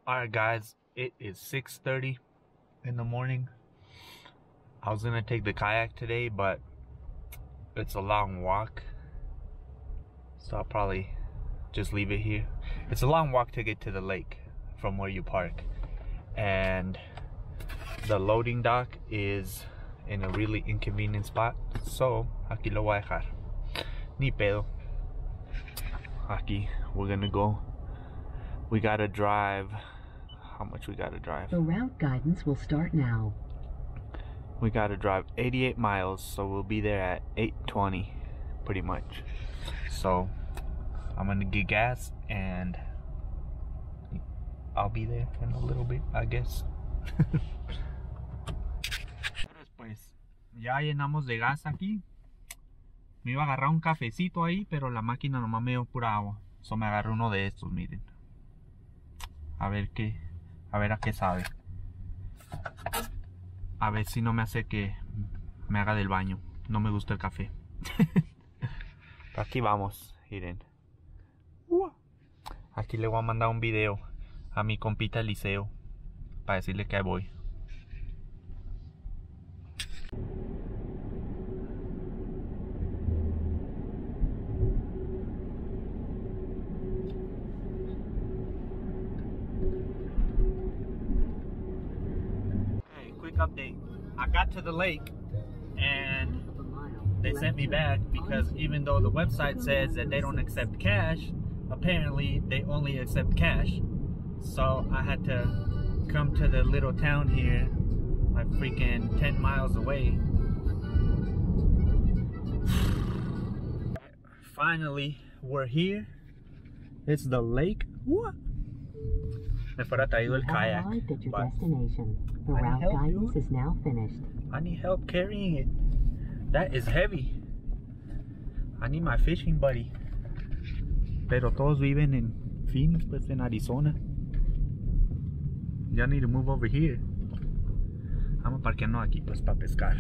Alright guys, it is 6:30 in the morning. I was gonna take the kayak today, but it's a long walk, so I'll probably just leave it here. It's a long walk to get to the lake from where you park, and the loading dock is in a really inconvenient spot, so aquí lo voy a dejar. Ni pedo. Aquí we're gonna go. We gotta drive. How much we gotta drive? The route guidance will start now. We gotta drive 88 miles, so we'll be there at 8:20 pretty much. So I'm gonna get gas and I'll be there in a little bit, I guess. Pues ya llenamos de gas aquí. Me iba a agarrar un cafecito ahí, pero la máquina nomás me dio pura agua. So me agarré uno de estos, miren. A ver a qué sabe. A ver si no me hace que me haga del baño. No me gusta el café. Aquí vamos, miren. Aquí le voy a mandar un video a mi compita Eliseo para decirle que ahí voy. Quick update. I got to the lake and they sent me back because even though the website says that they don't accept cash, apparently they only accept cash. So I had to come to the little town here, like freaking 10 miles away. Finally, we're here. It's the lake. What? Me fuera traído el kayak. Arrived at your destination. The route guidance is now finished. I need help carrying it. That is heavy. I need my fishing buddy. Pero todos viven en Phoenix, pues en Arizona. Ya need to move over here. Vamos parqueando aquí pues para pescar.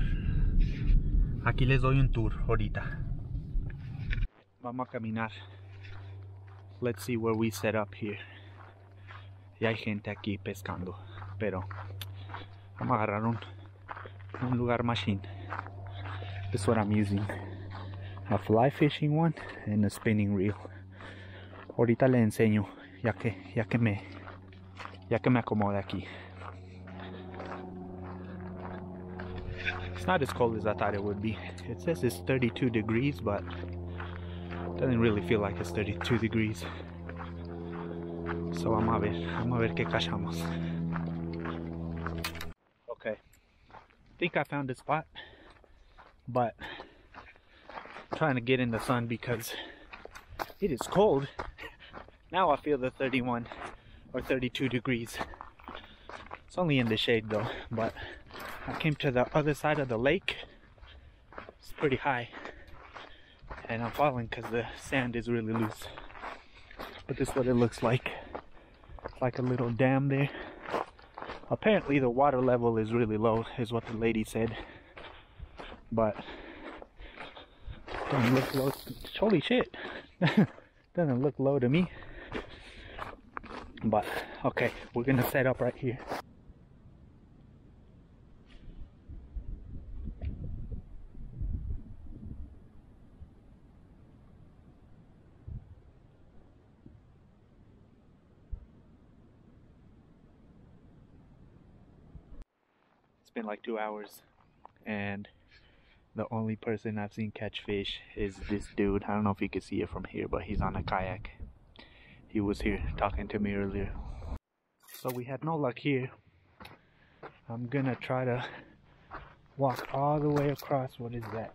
Aquí les doy un tour ahorita. Vamos a caminar. Let's see where we set up here. Y hay gente aquí pescando, pero vamos a agarrar un lugar machine. This is what I'm using. A fly fishing one and a spinning reel. Ahorita le enseño, ya que me acomode aquí. It's not as cold as I thought it would be. It says it's 32 degrees, but it doesn't really feel like it's 32 degrees. So vamos a ver qué cachamos. Okay, I think I found a spot, but I'm trying to get in the sun because it is cold. Now I feel the 31 or 32 degrees. It's only in the shade though, but I came to the other side of the lake. It's pretty high, and I'm falling because the sand is really loose. But this is what it looks like. Like a little dam there. Apparently the water level is really low, is what the lady said, but doesn't look low. Holy shit. Doesn't look low to me. But okay, we're gonna set up right here. Been like 2 hours, and the only person I've seen catch fish is this dude. I don't know if you can see it from here, but he's on a kayak. He was here talking to me earlier. So we had no luck here. I'm gonna try to walk all the way across. What is that?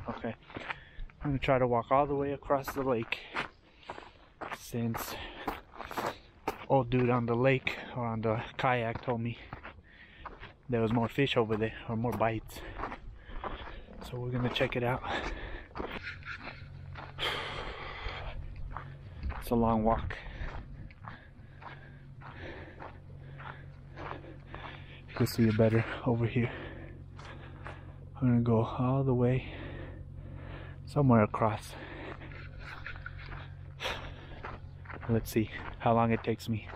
Okay, I'm gonna try to walk all the way across the lake, since old dude on the lake or on the kayak told me there was more fish over there, or more bites. So we're gonna check it out. It's a long walk. You can see it better over here. I'm gonna go all the way somewhere across. Let's see how long it takes me.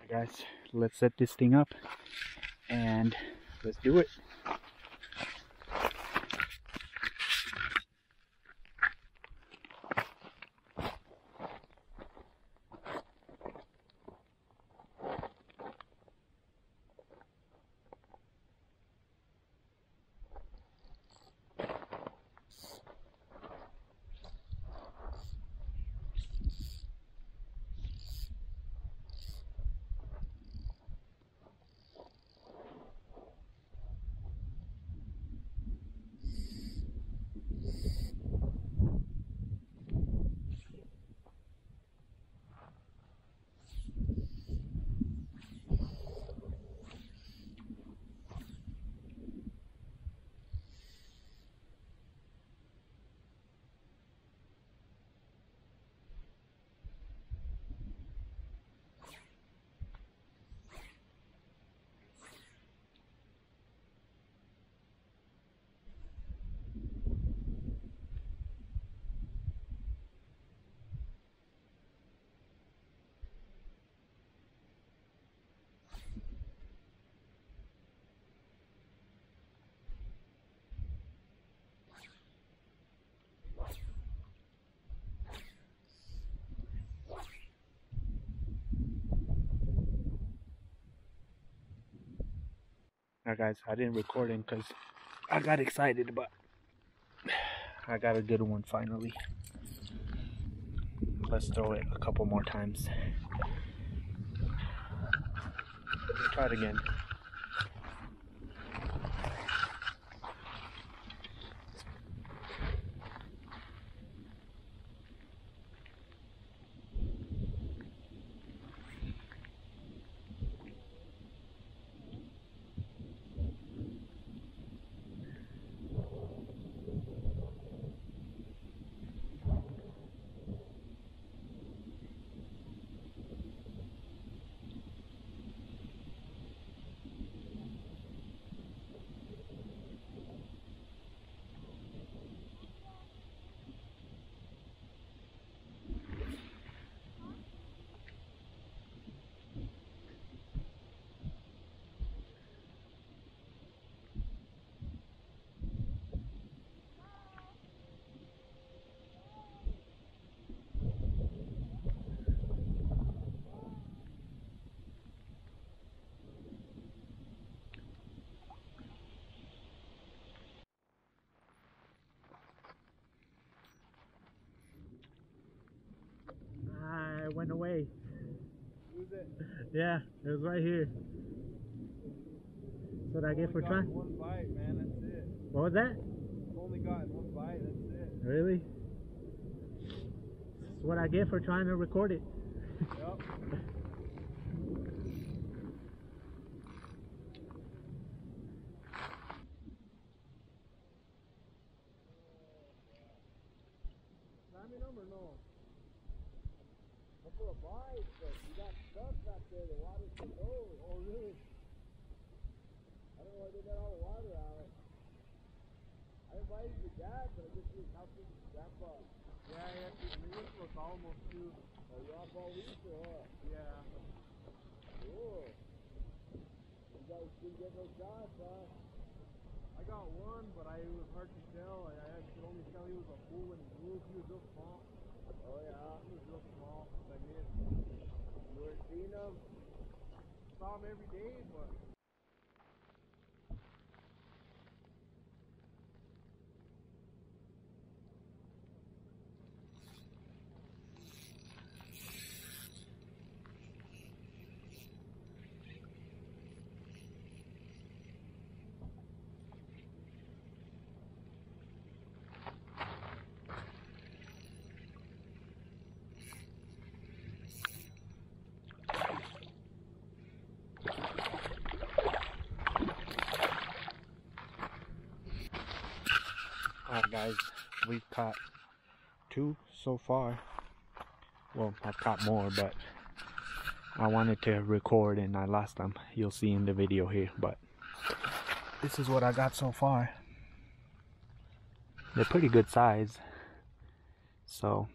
Alright guys, let's set this thing up and let's do it. Now guys, I didn't record it because I got excited, but I got a good one finally. Let's throw it a couple more times. Try it again. It went away. Who's it? Yeah, it was right here. That's what I get for trying. One bite, man. That's it. What was that? I've only gotten one bite. That's it. Really? That's what I get for trying to record it. Yep. Timing them or no? For a bite, but you got stuck back there. The water's so low. Oh, really? I don't know why they got all the water out. I invited your dad, but I guess he was helping Grandpa. Yeah, he was for almost too. Oh, you off all week or what? Yeah. Cool. You guys didn't get no shots, huh? I got one, but it was hard to tell. I could only tell he was a bull when he moved. He was real small. Oh, yeah? He was real small. I missed. You weren't seeing him? Saw him every day, but... Alright guys, we've caught 2 so far. Well, I've caught more, but I wanted to record and I lost them. You'll see in the video here, but this is what I got so far. They're pretty good size, so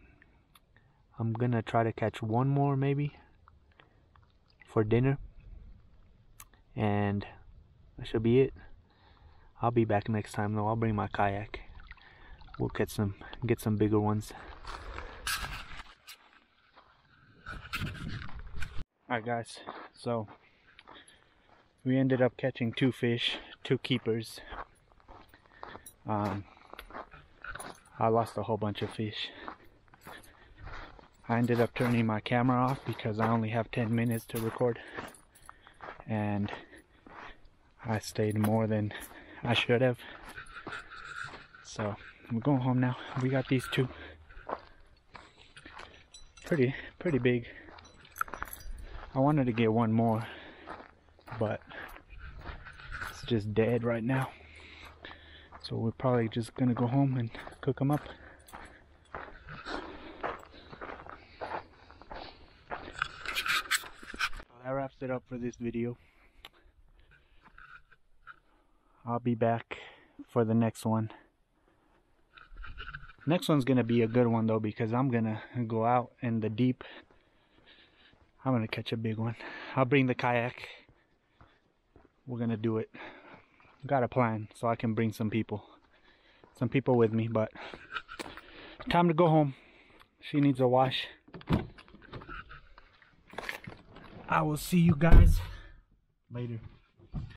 I'm gonna try to catch one more maybe for dinner, and that should be it. I'll be back next time though. I'll bring my kayak. We'll get some bigger ones. Alright guys, so we ended up catching 2 fish, 2 keepers. I lost a whole bunch of fish. I ended up turning my camera off because I only have 10 minutes to record, and I stayed more than I should have. So I'm going home now. We got these 2. Pretty big. I wanted to get one more, but it's just dead right now. So we're probably just gonna go home and cook them up. That wraps it up for this video. I'll be back for the next one. Next one's gonna be a good one though, because I'm gonna go out in the deep. I'm gonna catch a big one. I'll bring the kayak. We're gonna do it. Got a plan so I can bring some people with me, but time to go home. She needs a wash. I will see you guys later.